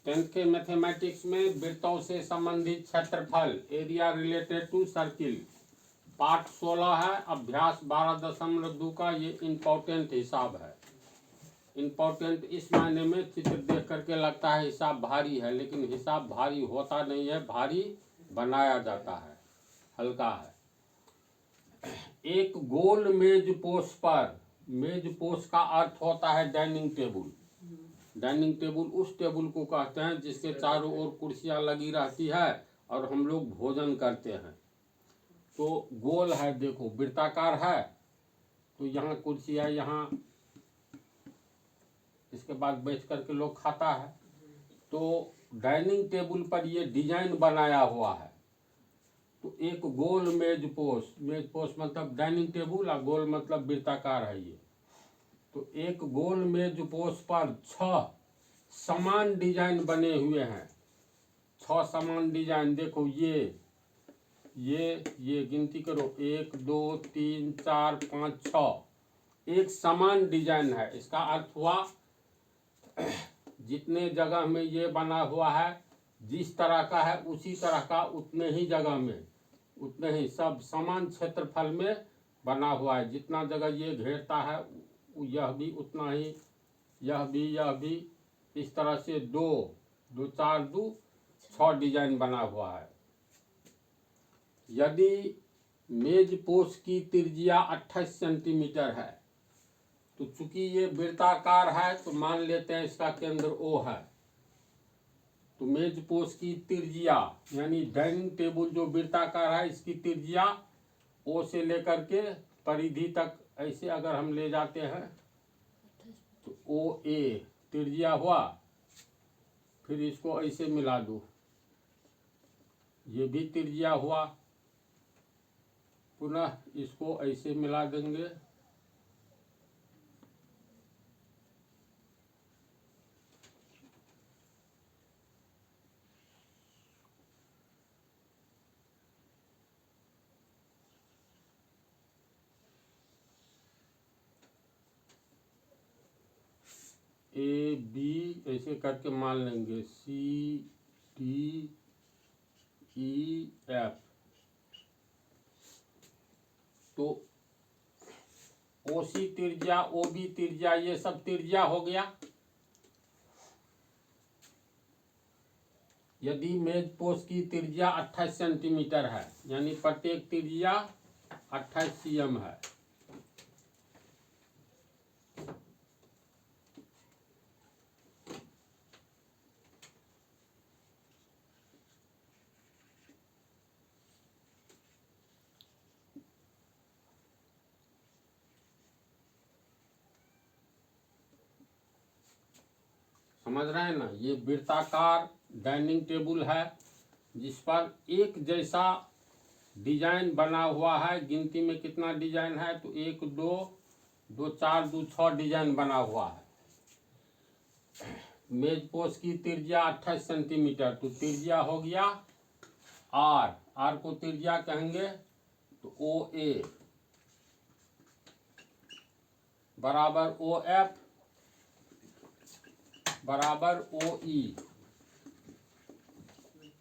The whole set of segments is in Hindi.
10th के मैथमेटिक्स में वृत्तों से संबंधित क्षेत्रफल, area related to circle, part 16 है, अभ्यास 12.2 का ये इम्पोर्टेंट हिसाब है। इम्पोर्टेंट इस मायने में चित्र देख करके लगता है हिसाब भारी है, लेकिन हिसाब भारी होता नहीं है, भारी बनाया जाता है, हल्का है। एक गोल मेज पोस्ट पर, मेज पोस्ट का अर्थ होता है डाइनिंग टेबल। डाइनिंग टेबल उस टेबल को कहते हैं जिसके चारों ओर कुर्सियां लगी रहती है और हम लोग भोजन करते हैं। तो गोल है, देखो वृत्ताकार है, तो यहाँ कुर्सी है, यहाँ इसके बाद बैठ करके लोग खाता है। तो डाइनिंग टेबल पर ये डिजाइन बनाया हुआ है। तो एक गोल मेज पोस्ट मतलब डाइनिंग टेबल और गोल मतलब वृत्ताकार है ये। तो एक गोल मेज पोस्ट पर 6 समान डिजाइन बने हुए हैं। 6 समान डिजाइन, देखो ये गिनती करो, 1 2 3 4 5 6 एक समान डिजाइन है। इसका अर्थ हुआ जितने जगह में ये बना हुआ है, जिस तरह का है उसी तरह का उतने ही जगह में, उतने ही सब समान क्षेत्रफल में बना हुआ है। जितना जगह ये घेरता है यह भी उतना ही, यह भी इस तरह से 2 2 4 2 6 डिजाइन बना हुआ है। यदि मेज पोस्ट की त्रिज्या 28 सेंटीमीटर है, तो चूंकि ये वृत्ताकार है तो मान लेते हैं इसका केंद्र O है। तो मेज पोस्ट की त्रिज्या यानी डाइनिंग टेबल जो वृत्ताकार है, इसकी त्रिज्या O से लेकर के परिधि तक ऐसे अगर हम ले जाते हैं तो OA त्रिज्या हुआ। फिर इसको ऐसे मिला दो, ये भी त्रिज्या हुआ, पुनः इसको ऐसे मिला देंगे, AB ऐसे करके मान लेंगे, CDEF। तो OC त्रिज्या, OB त्रिज्या, ये सब त्रिज्या हो गया। यदि मेज पोस्ट की त्रिज्या 28 सेंटीमीटर है, यानी प्रत्येक त्रिज्या 28 cm है, समझ रहे हैं ना। ये वृत्ताकार डाइनिंग टेबल है जिस पर एक जैसा डिजाइन बना हुआ है। गिनती में कितना डिजाइन है, तो 1 2 2 4 2 6 डिजाइन बना हुआ है। मेज पोस्ट की त्रिज्या 28 सेंटीमीटर, तो त्रिज्या हो गया R को त्रिज्या कहेंगे, तो OA बराबर OF बराबर OE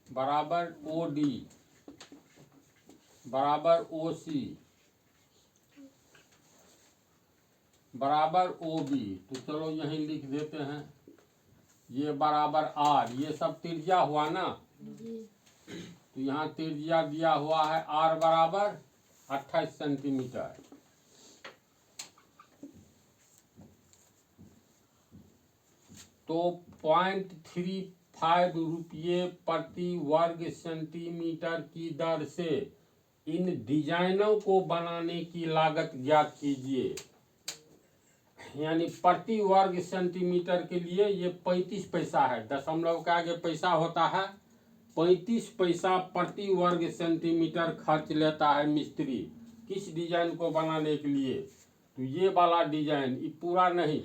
बराबर OD बराबर OC बराबर OB। तो चलो यहीं लिख देते हैं, ये बराबर R, ये सब त्रिज्या हुआ ना। तो यहाँ त्रिज्या दिया हुआ है R बराबर 28 सेंटीमीटर। तो 0.35 रुपये प्रति वर्ग सेंटीमीटर की दर से इन डिजाइनों को बनाने की लागत ज्ञात कीजिए। यानी प्रति वर्ग सेंटीमीटर के लिए ये 35 पैसा है, दशमलव के आगे पैसा होता है। 35 पैसा प्रति वर्ग सेंटीमीटर खर्च लेता है मिस्त्री किस डिजाइन को बनाने के लिए। तो ये वाला डिजाइन, ये पूरा नहीं,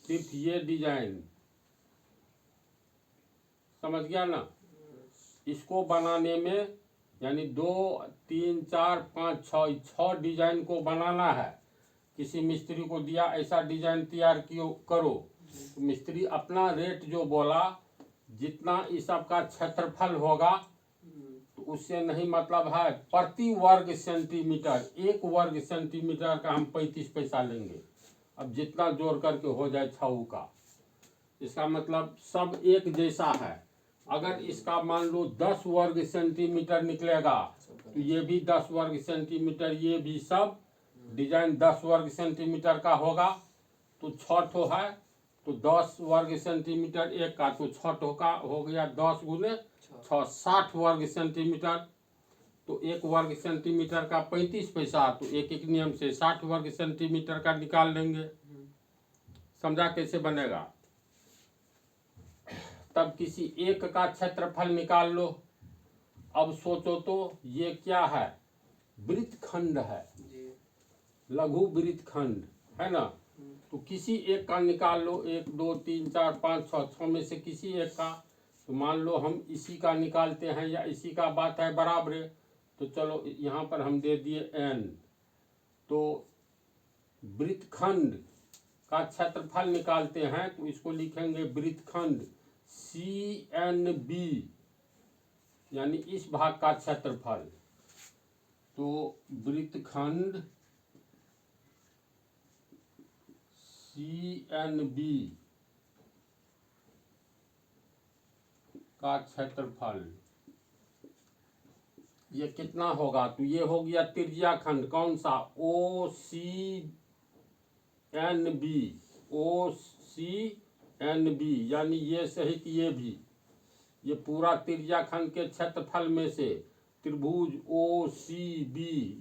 सिर्फ ये डिजाइन, समझ गया ना। इसको बनाने में यानी 2 3 4 5 6 डिजाइन को बनाना है। किसी मिस्त्री को दिया ऐसा डिजाइन तैयार करो, तो मिस्त्री अपना रेट जो बोला, जितना इस सबका क्षेत्रफल होगा तो उससे नहीं मतलब है, प्रति वर्ग सेंटीमीटर, 1 वर्ग सेंटीमीटर का हम 35 पैसा लेंगे। अब जितना जोड़ करके हो जाए 6 का, इसका मतलब सब एक जैसा है। अगर इसका मान लो 10 वर्ग सेंटीमीटर निकलेगा तो ये भी 10 वर्ग सेंटीमीटर, ये भी सब डिजाइन 10 वर्ग सेंटीमीटर का होगा। तो 6 ठो है तो 10 वर्ग सेंटीमीटर एक का, तो 6 ठो का हो गया 10 गुने 6, 60 वर्ग सेंटीमीटर। तो 1 वर्ग सेंटीमीटर का 35 पैसा, तो एक एक नियम से 60 वर्ग सेंटीमीटर का निकाल लेंगे। समझा कैसे बनेगा? तब किसी एक का क्षेत्रफल निकाल लो। अब सोचो तो ये क्या है? वृत्तखंड है, लघु वृत्तखंड है ना। तो किसी एक का निकाल लो, 1 2 3 4 5 6, 6 में से किसी एक का। तो मान लो हम इसी का निकालते हैं या इसी का बात है बराबर है, तो चलो यहाँ पर हम दे दिए n। तो वृत्तखंड का क्षेत्रफल निकालते हैं तो इसको लिखेंगे वृत्तखंड CNB, यानी इस भाग का क्षेत्रफल। तो वृत्तखंड CNB का क्षेत्रफल ये कितना होगा? तो ये हो गया त्रिज्या खंड, कौन सा? OCNB, यानी ये सहित ये भी, ये पूरा त्रिज्या खंड के क्षेत्रफल में से त्रिभुज OCB,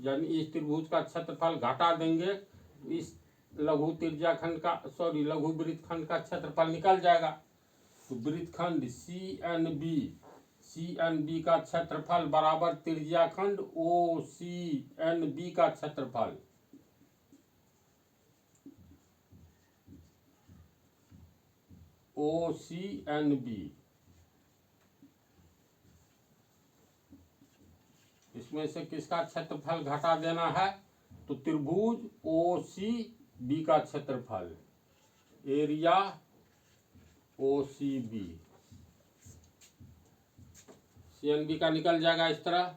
यानी इस त्रिभुज का क्षेत्रफल घटा देंगे तो इस लघु त्रिज्या खंड का, सॉरी लघु वृत्तखंड का क्षेत्रफल निकल जाएगा। तो वृत्तखंड CNB का क्षेत्रफल बराबर त्रिज्या खंड OCNB का क्षेत्रफल। OCNB, इसमें से किसका क्षेत्रफल घटा देना है? तो त्रिभुज OCB का क्षेत्रफल, एरिया OCB। CNB का निकल जाएगा इस तरह।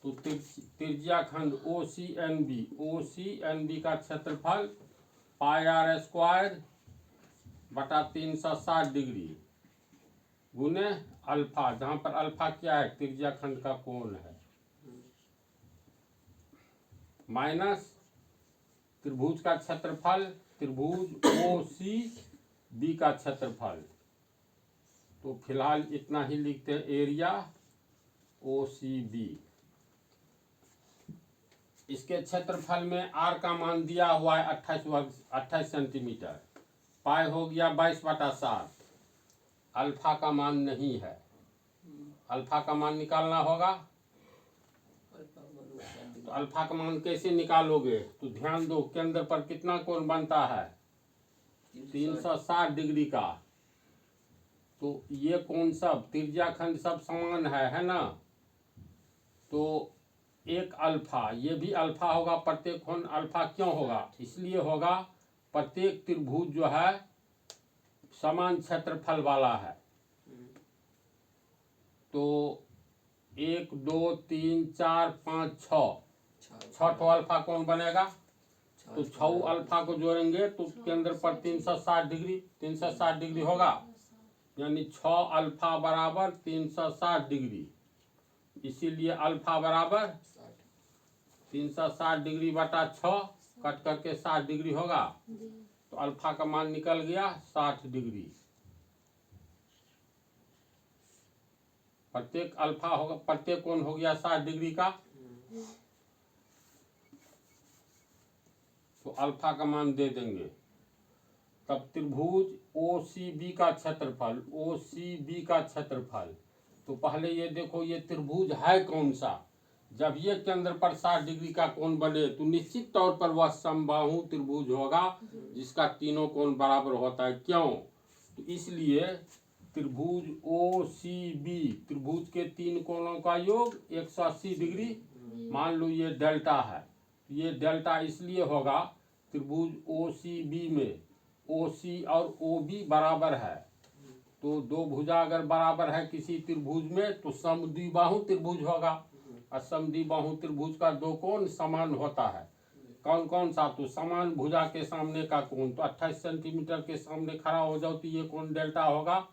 तो त्रिज्या खंड OCNB का क्षेत्रफल πr² बटा 360 डिग्री गुने अल्फा, जहां पर अल्फा क्या है? त्रिज्या खंड का कोण है, माइनस त्रिभुज का क्षेत्रफल, त्रिभुज OCB का क्षेत्रफल। तो फिलहाल इतना ही लिखते हैं, एरिया OCB। इसके क्षेत्रफल में r का मान दिया हुआ है 28 सेंटीमीटर, पाई हो गया 22/7। अल्फा का मान नहीं है, अल्फा का मान निकालना होगा। तो अल्फा का मान कैसे निकालोगे? तो ध्यान दो, केंद्र पर कितना कोण बनता है? 360 डिग्री का। तो ये कोण सब त्रिज्या खंड सब समान है ना। तो एक अल्फा, ये भी अल्फा होगा, प्रत्येक कोण अल्फा क्यों होगा? इसलिए होगा प्रत्येक त्रिभुज जो है समान क्षेत्रफल वाला है। तो 1 2 3 4 5 6 ठो अल्फा कोण बनेगा। तो 6 अल्फा को जोड़ेंगे तो केंद्र पर 360 डिग्री होगा, यानी 6 अल्फा बराबर 360 डिग्री। इसीलिए अल्फा बराबर 360 डिग्री बटा 6, कट करके 60 डिग्री होगा। तो अल्फा का मान निकल गया 60 डिग्री। प्रत्येक अल्फा होगा, प्रत्येक कोण हो गया 60 डिग्री का। तो अल्फा का मान दे देंगे। तब त्रिभुज OCB का क्षेत्रफल, तो पहले ये देखो ये त्रिभुज है कौन सा। जब ये केंद्र पर 60 डिग्री का कोण बने तो निश्चित तौर पर वह समबाहु त्रिभुज होगा जिसका तीनों कोण बराबर होता है। क्यों? तो इसलिए त्रिभुज OCB, त्रिभुज के 3 कोणों का योग 180 डिग्री। मान लो ये डेल्टा है, ये डेल्टा इसलिए होगा त्रिभुज OCB में OC और OB बराबर है। तो दो भुजा अगर बराबर है किसी त्रिभुज में तो समद्विबाहु त्रिभुज होगा, और समद्विबाहु त्रिभुज का दो कोण समान होता है। कौन कौन सा? तो समान भुजा के सामने का कोण, तो 28 सेंटीमीटर के सामने खड़ा हो जाओ तो ये कोण डेल्टा होगा,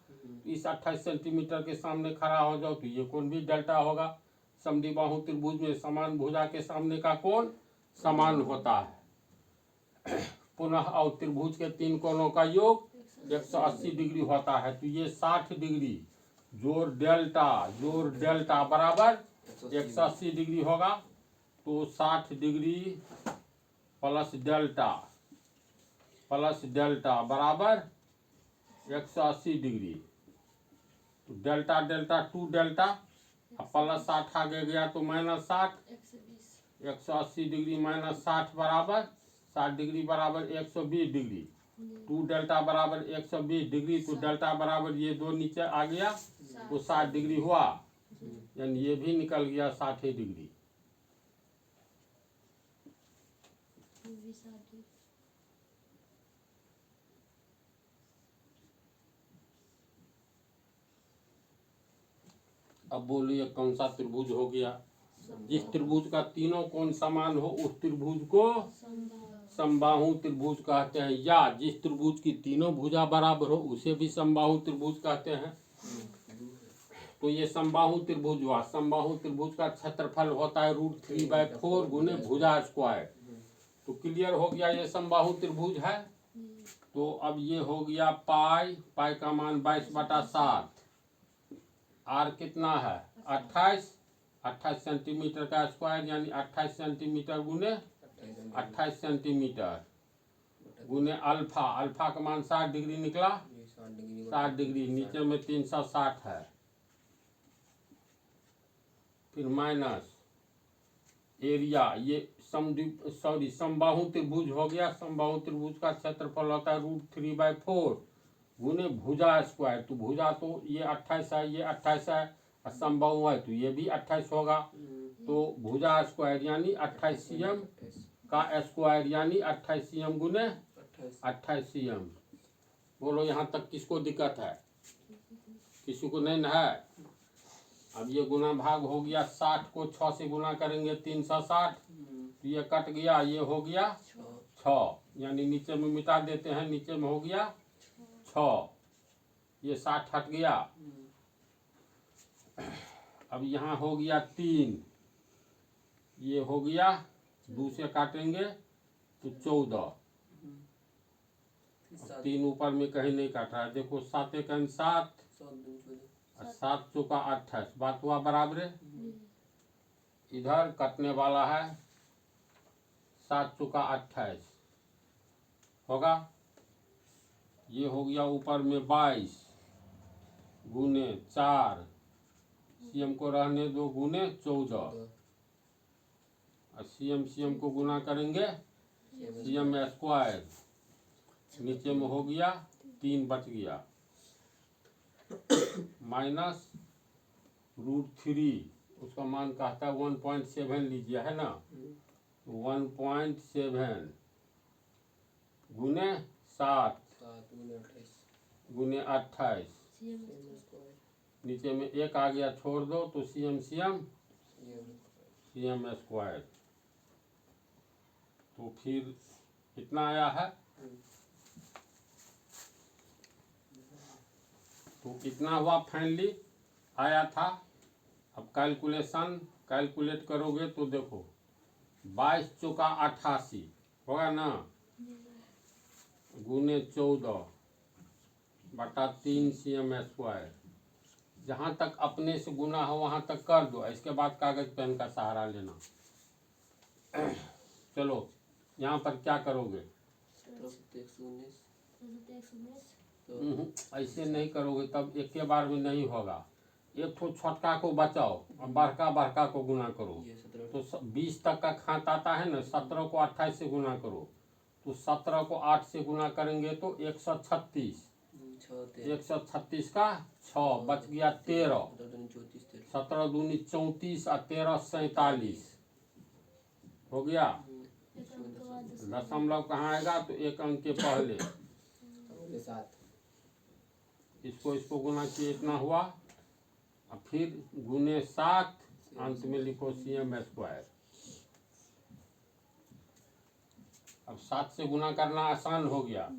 इस 28 सेंटीमीटर के सामने खड़ा हो जाओ तो ये कोण भी डेल्टा होगा। समद्विबाहु त्रिभुज में समान भुजा के सामने का कोण समान होता है। पुनः और त्रिभुज के तीन कोणों का योग 180 डिग्री होता है, तो ये 60 डिग्री जोड़ डेल्टा बराबर 180 डिग्री होगा। तो 60 डिग्री प्लस डेल्टा बराबर 180 डिग्री। तो डेल्टा 2 डेल्टा, प्लस 60 आगे गया तो माइनस 60, 180 डिग्री माइनस 60 बराबर 60 डिग्री बराबर 120 डिग्री। 2 डेल्टा बराबर 120 डिग्री, तो डेल्टा बराबर ये दो नीचे आ गया तो 60 डिग्री हुआ, यानी ये भी निकल गया 60 डिग्री। अब बोलिए कौन सा त्रिभुज हो गया? जिस त्रिभुज का तीनों कोण समान हो उस त्रिभुज को समबाहु त्रिभुज कहते हैं, या जिस त्रिभुज की तीनों भुजा बराबर हो उसे भी समबाहु त्रिभुज कहते हैं। तो ये समबाहु त्रिभुज हुआ। समबाहु त्रिभुज का क्षेत्रफल होता है √3/4 गुने भुजा स्क्वायर। तो क्लियर हो गया ये समबाहु त्रिभुज है। तो अब ये हो गया पाई का मान 22/7। आर कितना है? 28 सेंटीमीटर का स्क्वायर, यानी 28 सेंटीमीटर गुने 28 सेंटीमीटर गुने अल्फा का मान 60 डिग्री निकला, 60 डिग्री, नीचे में 360 है, फिर माइनस एरिया, ये समबाहु त्रिभुज हो गया। समबाहु त्रिभुज का क्षेत्रफल होता है √3/4 गुने भुजा स्क्वायर। तो भुजा तो ये 28 है, ये 28 है, और समबाहु है तो ये भी 28 होगा। तो भुजा स्क्वायर यानी 28 cm का स्क्वायर, यानी 28 cm गुने 28 cm। बोलो यहाँ तक किसको दिक्कत है? किसी को नहीं है? अब ये गुना भाग हो गया, 60 को 6 से गुना करेंगे 360, तो ये कट गया, ये हो गया 6, यानी नीचे में मिटा देते हैं, नीचे में हो गया 6, ये 60 हट गया। अब यहाँ हो गया 3, ये हो गया 2 से काटेंगे तो 14, 3 ऊपर में कहीं नहीं काट रहा है, देखो 7 1 7, 7 चौका 28, बात हुआ बराबर। इधर कटने वाला है 7 चौका 28 होगा, ये हो गया ऊपर में 22 गुने 4, cm को रहने दो, गुने 14, और cm को गुना करेंगे cm स्क्वायर, नीचे में हो गया 3 बच गया, माइनस √3, उसका मान कहता है 1.7 लीजिए, है ना, 1.7 गुने 7 गुने 28, नीचे में 1 आ गया, छोड़ दो तो cm स्क्वायर। तो फिर कितना आया है? तो कितना हुआ फाइनली आया था। अब कैलकुलेट करोगे तो देखो 22 चौका 88 होगा ना, गुने 14 बटा 3 cm स्क्वायर। जहाँ तक अपने से गुना हो वहाँ तक कर दो, इसके बाद कागज पेन का सहारा लेना। चलो यहाँ पर क्या करोगे? ऐसे नहीं करोगे तब एक के बार में नहीं होगा। एक तो छोटका को बचाओ और बड़का को गुना करो। तो 20 तक का खात आता है ना, 17 को 28 से गुना करो, तो 17 को 8 से गुना करेंगे तो 136, 136 का 6 बच गया 13, 17 दूनी 34 और 13 47 हो गया। दशमलव कहाँ आएगा? तो एक अंक के पहले इसको गुना किए इतना हुआ, अब फिर गुने 7, अंत में लिखो CM स्क्वायर। अब 7 से गुना करना आसान हो गया।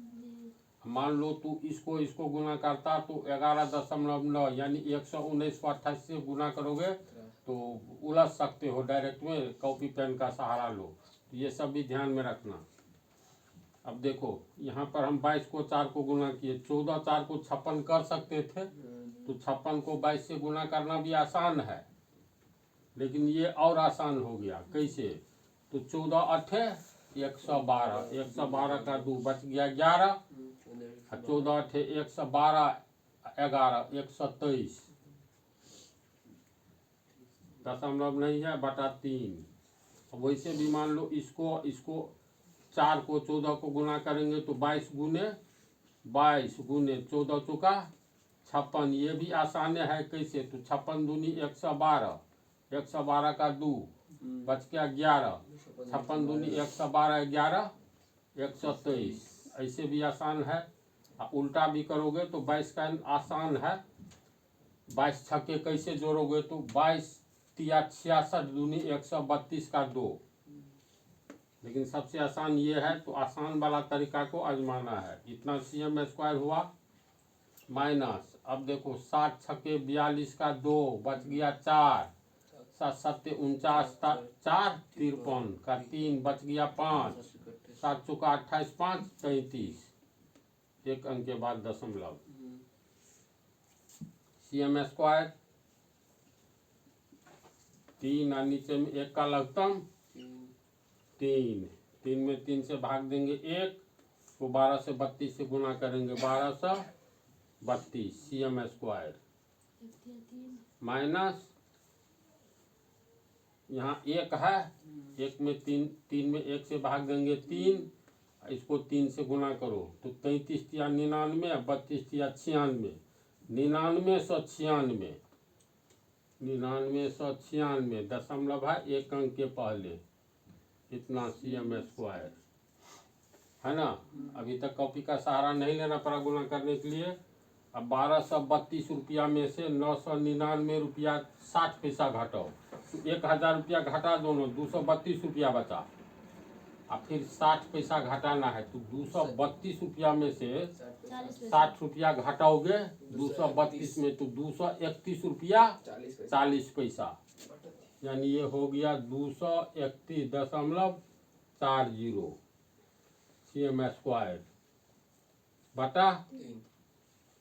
मान लो तू इसको गुना करता तो 11.9 यानी 119 को 28 से गुना करोगे तो उलझ सकते हो, डायरेक्ट में कॉपी पेन का सहारा लो। तो ये सब भी ध्यान में रखना। अब देखो यहाँ पर हम 22 को 4 को गुना किए, 14 4 को 56 कर सकते थे, तो 56 को 22 से गुना करना भी आसान है, लेकिन ये और आसान हो गया। कैसे? तो 14 8 112, 112 का 2 बच गया 11, 14 8 112, 11 123, दशमलव नहीं है, बटा 3। वैसे भी मान लो इसको 4 को 14 को गुना करेंगे तो 22 गुने 14 चौका 56, ये भी आसान है। कैसे? तो 56 दूनी 112, 112 का 2 बच गया 11, 56 दूनी 112, 11 123, ऐसे भी आसान है। उल्टा भी करोगे तो 22 का आसान है। 22 छक्के कैसे जोड़ोगे? तो 22 तिया 66 दूनी 132 का 2, लेकिन सबसे आसान ये है, तो आसान वाला तरीका को आजमाना है। इतना CM स्क्वायर हुआ माइनस, अब देखो 7 छक्के 42 का 2 बच गया 4, 7 7 49, 4 53 का 3 बच गया 5, 7 चौका 28, 5 33, एक अंक के बाद दशमलव। CM स्क्वायर 3 और नीचे में 1 का लघुत्तम 3, 3 में 3 से भाग देंगे 1 को 12 से 32 से गुना करेंगे 1232, CM स्क्वायर माइनस यहाँ 1 है, 1 में 3 में 1 से भाग देंगे 3, इसको 3 से गुना करो तो 33 या 99, 32 या 96, 9996, 9996 दशमलव है 1 अंक के पहले, इतना CM स्क्वायर है ना। अभी तक कॉपी का सहारा नहीं लेना पड़ा गुना करने के लिए। अब 1232 रुपया में से 999 रुपया 60 पैसा घटाओ, तो 1000 रुपया घटा दोनों, 232 रुपया बचा। अब फिर 60 पैसा घटाना है, तो 232 रुपया में से 60 रुपया घटाओगे 232 में, तो 231 रुपया 40 पैसा, यानी ये हो गया 231.40 CM स्क्वायर बटा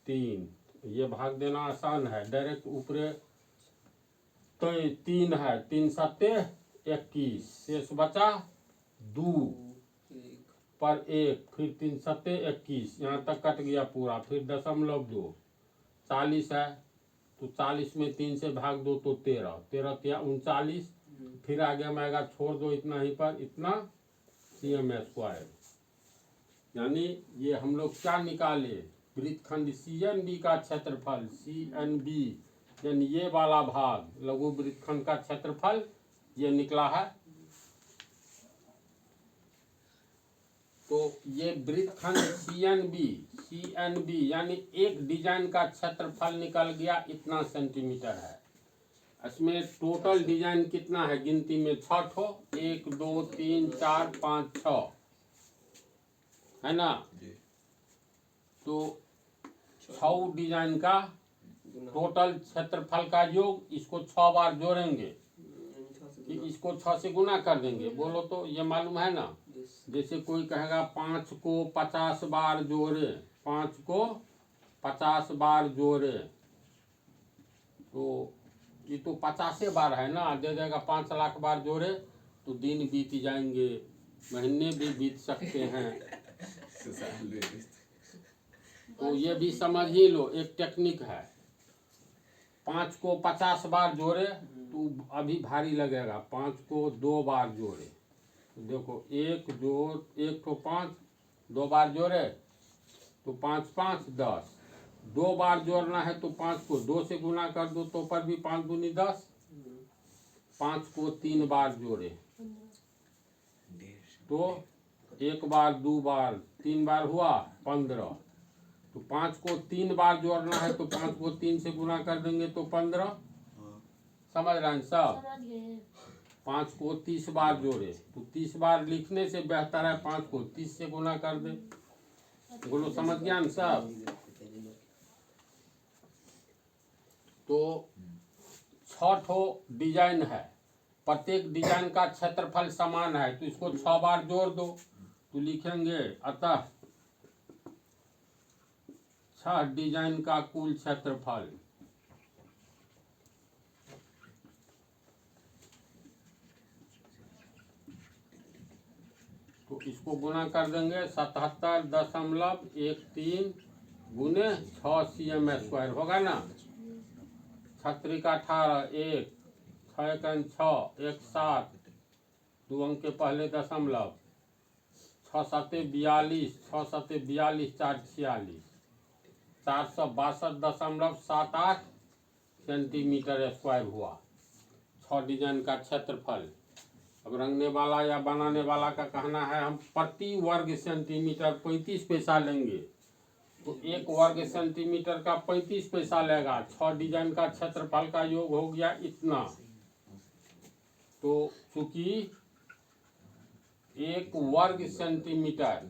3। ये भाग देना आसान है, डायरेक्ट ऊपरे तो 3 है, 3 सत्ते 21, शेष बचा 2 पर 1, फिर 3 सत्ते 21, यहाँ तक कट गया पूरा, फिर दशमलव 2, 40 है, तो 40 में 3 से भाग दो तो 13, 13 तिया 39, फिर आगे में आएगा, छोड़ दो इतना ही पर, इतना CM स्क्वायर। यानी ये हम लोग क्या निकाले? वृत्तखंड CNB का क्षेत्रफल, CNB यानी ये वाला भाग लघु वृत्तखंड का क्षेत्रफल ये निकला है। तो ये वृत्तखंड CNB यानी एक डिजाइन का क्षेत्रफल निकल गया, इतना सेंटीमीटर है। इसमें टोटल डिजाइन कितना है? गिनती में 6 ठो, 1 2 3 4 5 6 है ना। तो 6 डिजाइन का टोटल क्षेत्रफल का योग, इसको 6 बार जोड़ेंगे कि इसको 6 से गुना कर देंगे। बोलो तो ये मालूम है ना। जैसे कोई कहेगा 5 को 50 बार जोड़े, 5 को 50 बार जोड़े, तो ये तो 50 बार है ना, दे देगा 5 लाख बार जोड़े तो दिन बीत जाएंगे, महीने भी बीत सकते हैं। तो ये भी समझ ही लो, एक टेक्निक है। 5 को 50 बार जोड़े तो अभी भारी लगेगा, 5 को 2 बार जोड़े, तो देखो 1 जोड़ 1 को 5, 2 बार जोड़े तो 5 5 10, 2 बार जोड़ना है तो 5 को 2 से गुना कर दो तो पर भी 5 दूनी 10, 5 को 3 बार जोड़े तो 1 बार 2 बार 3 बार हुआ 15, तो 5 को 3 बार जोड़ना है, तो 5 को 3 से गुना कर देंगे तो 15। समझ रहे हैं सब? 5 को 30 बार जोड़े, तो 30 बार लिखने से बेहतर है 5 को 30 से गुना कर दे। बोलो समझ गया ना सब? तो 6 ठो डिजाइन है, प्रत्येक डिजाइन का क्षेत्रफल समान है, तो इसको 6 बार जोड़ दो, तो लिखेंगे अतः 6 डिजाइन का कुल क्षेत्रफल तो इसको गुना कर देंगे 77.13 गुने 6 cm स्क्वायर होगा ना। 36 का 18, 1 6 का 6, 1 7, 2 अंक के पहले दशमलव, 6 7 42, 6 7 42, 4 46, 462.78 सेंटीमीटर स्क्वायर हुआ 6 डिजाइन का क्षेत्रफल। अब रंगने वाला या बनाने वाला का कहना है हम प्रति वर्ग सेंटीमीटर 35 पैसा लेंगे, तो 1 वर्ग सेंटीमीटर का 35 पैसा लेगा। 6 डिजाइन का क्षेत्रफल का योग हो गया इतना। तो चूंकि 1 वर्ग सेंटीमीटर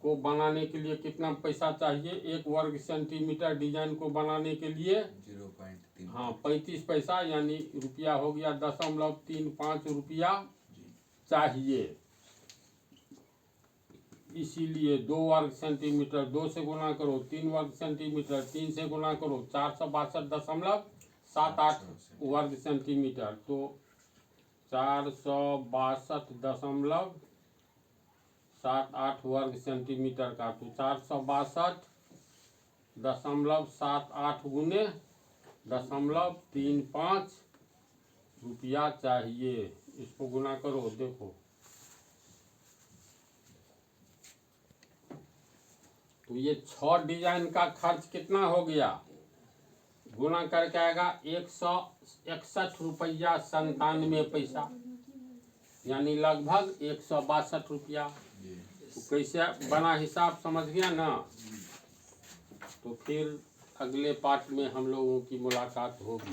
को बनाने के लिए कितना पैसा चाहिए? 1 वर्ग सेंटीमीटर डिजाइन को बनाने के लिए 0.3 हाँ 35 पैसा, यानी रुपया हो गया 0.35 रुपया चाहिए। इसीलिए 2 वर्ग सेंटीमीटर 2 से गुना करो, 3 वर्ग सेंटीमीटर 3 से गुना करो, 462.78 वर्ग सेंटीमीटर, तो 462.78 वर्ग सेंटीमीटर का, तो 462.78 गुने 0.35 रुपया चाहिए। इसको गुना करो, देखो तो ये 6 डिजाइन का खर्च कितना हो गया? गुना करके आएगा 161 रुपया 97 पैसा, यानी लगभग 162 रुपया। तो कैसे बना हिसाब समझ गया ना? तो फिर अगले पार्ट में हम लोगों की मुलाकात होगी।